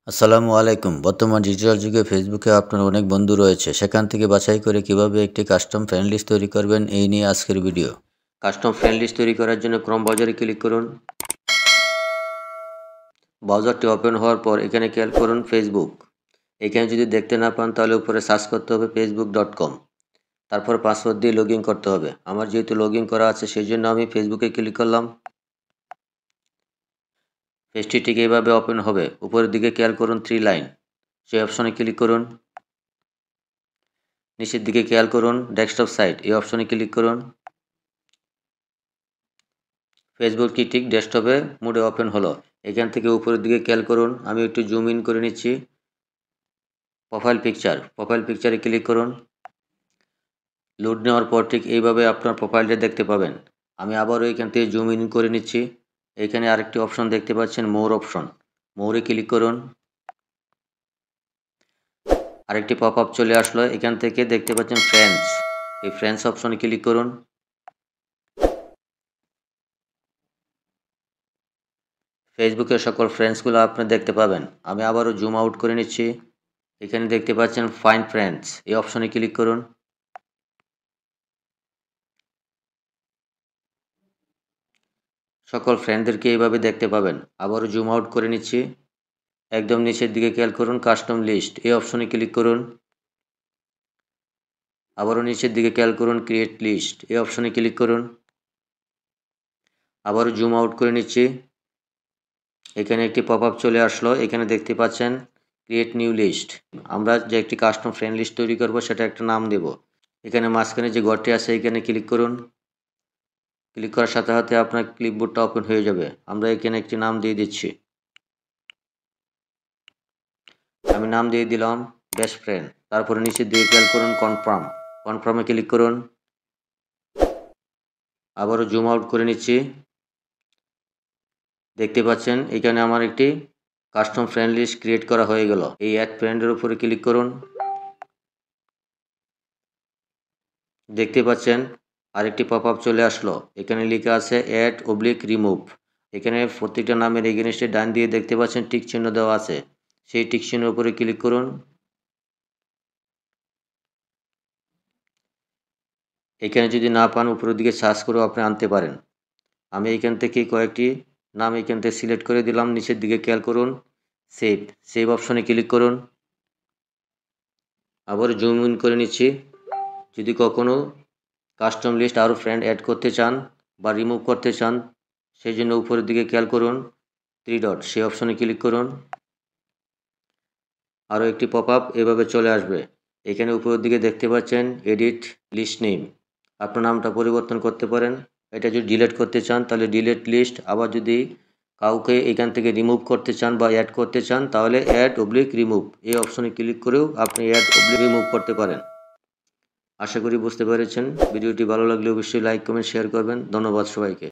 আসসালামু আলাইকুম। বর্তমান ডিজিটাল যুগে ফেসবুকে আপনার অনেক বন্ধু রয়েছে। সেখান থেকে বাছাই করে কিভাবে একটি কাস্টম ফ্রেন্ড লিস্ট তৈরি করবেন এই নিয়ে আজকের ভিডিও। কাস্টম ফ্রেন্ড লিস্ট তৈরি করার জন্য ক্রোম ব্রাউজারে ক্লিক করুন। ব্রাউজারটি ওপেন হওয়ার পর এখানে খেয়াল করুন ফেসবুক। এখানে যদি দেখতে না পান তাহলে উপরে সার্চ করতে হবে facebook.com। তারপর পাসওয়ার্ড দিয়ে লগ ইন করতে হবে। আমার যেহেতু লগ ইন করা আছে সেই জন্য আমি ফেসবুকে ক্লিক করলাম। পেজটি ঠিক এইভাবে ওপেন হবে। উপরের দিকে খেয়াল করুন 3 লাইন, সেই অপশনে ক্লিক করুন। নিচের দিকে খেয়াল করুন ডেস্কটপ সাইট, এই অপশনে ক্লিক করুন। ফেসবুকটি ঠিক ডেস্কটপে মোডে ওপেন হলো। এখান থেকে উপরের দিকে খেয়াল করুন, আমি একটু জুম ইন করে নিচ্ছি। প্রোফাইল পিকচারে ক্লিক করুন। লোড নেওয়ার পর ঠিক এইভাবে আপনার প্রোফাইলটা দেখতে পাবেন। আমি আবারও এখান থেকে জুম ইন করে নিচ্ছি। এখানে আরেকটি অপশন দেখতে পাচ্ছেন মোর অপশন, মোরে ক্লিক করুন। আরেকটি পপ আপ চলে আসলো। এখান থেকে দেখতে পাচ্ছেন ফ্রেন্ডস, এই ফ্রেন্ডস অপশনে ক্লিক করুন। ফেসবুকের সকল ফ্রেন্ডসগুলো আপনি দেখতে পাবেন। আমি আবারও জুম আউট করে নিচ্ছি। এখানে দেখতে পাচ্ছেন ফাইন্ড ফ্রেন্ডস, এই অপশনে ক্লিক করুন। সকল ফ্রেন্ডদেরকে এইভাবে দেখতে পাবেন। আবারও জুম আউট করে নিচ্ছি। একদম নিচের দিকে খেয়াল করুন কাস্টম লিস্ট, এই অপশনে ক্লিক করুন। আবারও নিচের দিকে খেয়াল করুন ক্রিয়েট লিস্ট, এই অপশনে ক্লিক করুন। আবারও জুম আউট করে নিচ্ছি। এখানে একটি পপ আপ চলে আসলো। এখানে দেখতে পাচ্ছেন ক্রিয়েট নিউ লিস্ট। আমরা যে একটি কাস্টম ফ্রেন্ড লিস্ট তৈরি করব সেটা একটা নাম দেব। এখানে মাঝখানে যে ঘরটি আছে এখানে ক্লিক করুন। ক্লিক করার সাথে সাথে আপনার ক্লিপবোর্ডটা ওপেন হয়ে যাবে। আমরা এখানে একটি নাম দিয়ে দিচ্ছি। আমি নাম দিয়ে দিলাম বেস্ট ফ্রেন্ড। তারপরে নিচের দিকে খেয়াল করুন কনফার্মে ক্লিক করুন। আবারও জুম আউট করে নিচ্ছি। দেখতে পাচ্ছেন এখানে আমার একটি কাস্টম ফ্রেন্ড লিস্ট ক্রিয়েট করা হয়ে গেল। এই অ্যাড ফ্রেন্ডের উপরে ক্লিক করুন। দেখতে পাচ্ছেন আরেকটি পপ আপ চলে আসলো। এখানে লেখা আছে অ্যাড/রিমুভ। এখানে প্রত্যেকটা নামের এগেইনস্টে ডান দিয়ে দেখতে পাচ্ছেন টিক চিহ্ন দেওয়া আছে। সেই টিক চিহ্নের উপরে ক্লিক করুন। এখানে যদি না পান উপরের দিকে সার্চ করেও আপনি আনতে পারেন। আমি এখান থেকে কয়েকটি নাম এখান থেকে সিলেক্ট করে দিলাম। নিচের দিকে খেয়াল করুন সেভ অপশনে ক্লিক করুন। আবার জুম ইন করে নিচ্ছি। যদি কখনো কাস্টম লিস্ট আরও ফ্রেন্ড অ্যাড করতে চান বা রিমুভ করতে চান সেই জন্য উপরের দিকে খেয়াল করুন 3 ডট, সেই অপশনে ক্লিক করুন। আরও একটি পপ আপ এভাবে চলে আসবে। এখানে উপরের দিকে দেখতে পাচ্ছেন এডিট লিস্ট নেম, আপনার নামটা পরিবর্তন করতে পারেন। এটা যদি ডিলিট করতে চান তাহলে ডিলিট লিস্ট, আবার যদি কাউকে এখান থেকে রিমুভ করতে চান বা অ্যাড করতে চান তাহলে অ্যাড/রিমুভ, এই অপশনে ক্লিক করেও আপনি অ্যাড/রিমুভ করতে পারেন। আশা করি বুঝতে পেরেছেন। ভিডিওটি ভালো লাগলে অবশ্যই লাইক কমেন্ট শেয়ার করবেন। ধন্যবাদ সবাইকে।